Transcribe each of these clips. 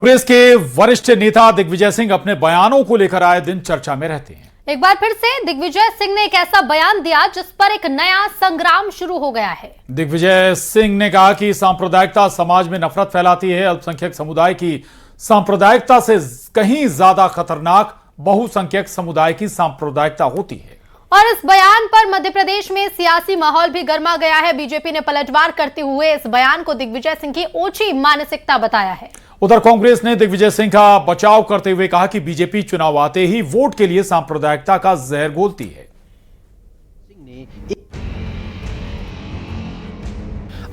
कांग्रेस के वरिष्ठ नेता दिग्विजय सिंह अपने बयानों को लेकर आए दिन चर्चा में रहते हैं। एक बार फिर से दिग्विजय सिंह ने एक ऐसा बयान दिया जिस पर एक नया संग्राम शुरू हो गया है। दिग्विजय सिंह ने कहा कि सांप्रदायिकता समाज में नफरत फैलाती है। अल्पसंख्यक समुदाय की सांप्रदायिकता से कहीं ज्यादा खतरनाक बहुसंख्यक समुदाय की सांप्रदायिकता होती है। और इस बयान पर मध्य प्रदेश में सियासी माहौल भी गर्मा गया है। बीजेपी ने पलटवार करते हुए इस बयान को दिग्विजय सिंह की ओछी मानसिकता बताया है। उधर कांग्रेस ने दिग्विजय सिंह का बचाव करते हुए कहा कि बीजेपी चुनाव आते ही वोट के लिए सांप्रदायिकता का जहर घोलती है।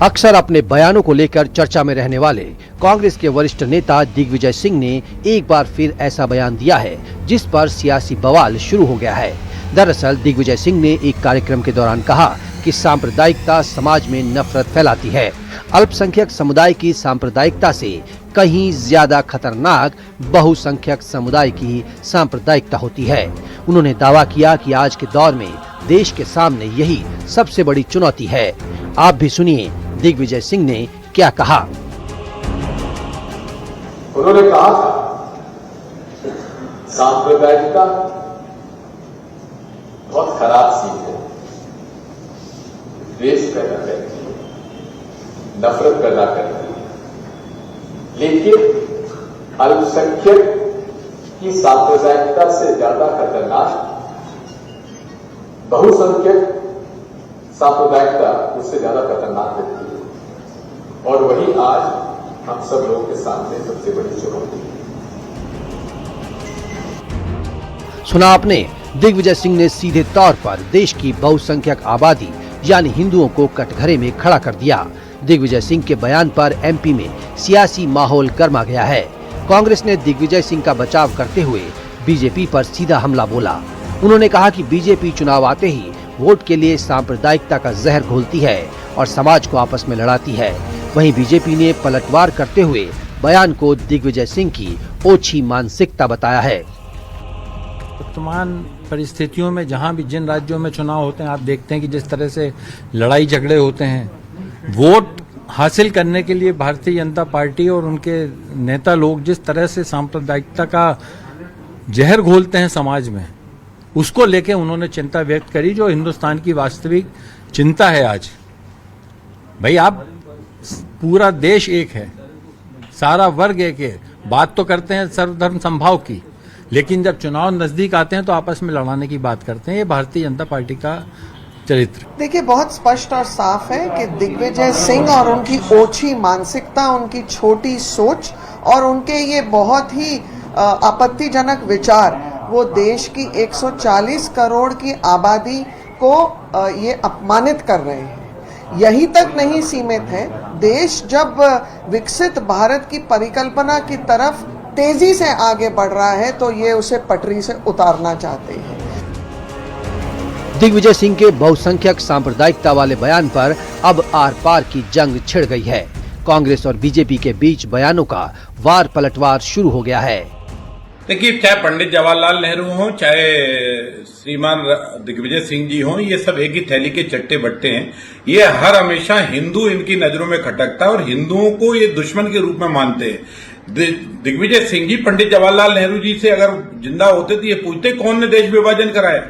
अक्सर अपने बयानों को लेकर चर्चा में रहने वाले कांग्रेस के वरिष्ठ नेता दिग्विजय सिंह ने एक बार फिर ऐसा बयान दिया है जिस पर सियासी बवाल शुरू हो गया है। दरअसल दिग्विजय सिंह ने एक कार्यक्रम के दौरान कहा कि सांप्रदायिकता समाज में नफरत फैलाती है। अल्पसंख्यक समुदाय की सांप्रदायिकता से कहीं ज्यादा खतरनाक बहुसंख्यक समुदाय की सांप्रदायिकता होती है। उन्होंने दावा किया कि आज के दौर में देश के सामने यही सबसे बड़ी चुनौती है। आप भी सुनिए दिग्विजय सिंह ने क्या कहा। उन्होंने कहा सांप्रदायिकता बहुत खराब चीज है, द्वेष पैदा करती है, नफरत पैदा करती है, लेकिन अल्पसंख्यक की सांप्रदायिकता से ज्यादा खतरनाक बहुसंख्यक सांप्रदायिकता उससे ज्यादा खतरनाक होती है। और वही आज हम सब लोगों के सामने सबसे बड़ी चुनौती है। सुना आपने, दिग्विजय सिंह ने सीधे तौर पर देश की बहुसंख्यक आबादी यानी हिंदुओं को कटघरे में खड़ा कर दिया। दिग्विजय सिंह के बयान पर एमपी में सियासी माहौल गर्मा गया है। कांग्रेस ने दिग्विजय सिंह का बचाव करते हुए बीजेपी पर सीधा हमला बोला। उन्होंने कहा कि बीजेपी चुनाव आते ही वोट के लिए सांप्रदायिकता का जहर घोलती है और समाज को आपस में लड़ाती है। वहीं बीजेपी ने पलटवार करते हुए बयान को दिग्विजय सिंह की ओछी मानसिकता बताया है। वर्तमान परिस्थितियों में जहां भी जिन राज्यों में चुनाव होते हैं, आप देखते हैं कि जिस तरह से लड़ाई झगड़े होते हैं, वोट हासिल करने के लिए भारतीय जनता पार्टी और उनके नेता लोग जिस तरह से सांप्रदायिकता का जहर घोलते हैं समाज में, उसको लेके उन्होंने चिंता व्यक्त करी, जो हिंदुस्तान की वास्तविक चिंता है आज। भाई, आप पूरा देश एक है, सारा वर्ग एक है। बात तो करते हैं सर्वधर्म समभाव की, लेकिन जब चुनाव नजदीक आते हैं तो आपस में लड़ाने की बात करते हैं। ये भारतीय जनता पार्टी का चरित्र। देखिए, बहुत स्पष्ट और साफ है कि दिग्विजय सिंह और उनकी ओछी मानसिकता, उनकी छोटी सोच और उनके ये बहुत ही आपत्तिजनक विचार वो देश की 140 करोड़ की आबादी को ये अपमानित कर रहे हैं। यही तक नहीं सीमित है, देश जब विकसित भारत की परिकल्पना की तरफ तेजी से आगे बढ़ रहा है तो ये उसे पटरी से उतारना चाहते हैं। दिग्विजय सिंह के बहुसंख्यक सांप्रदायिकता वाले बयान पर अब आर पार की जंग छिड़ गई है। कांग्रेस और बीजेपी के बीच बयानों का वार पलटवार शुरू हो गया है। देखिए, चाहे पंडित जवाहरलाल नेहरू हों, चाहे श्रीमान दिग्विजय सिंह जी हों, ये सब एक ही थैली के चट्टे बट्टे हैं। ये हर हमेशा हिंदू इनकी नजरों में खटकता है और हिंदुओं को ये दुश्मन के रूप में मानते हैं। दिग्विजय सिंह जी पंडित जवाहरलाल नेहरू जी से अगर जिंदा होते तो ये पूछते कौन ने देश विभाजन कराया।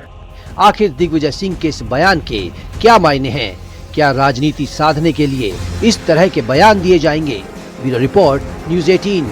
आखिर दिग्विजय सिंह के इस बयान के क्या मायने हैं? क्या राजनीति साधने के लिए इस तरह के बयान दिए जाएंगे? Bureau report, news 18।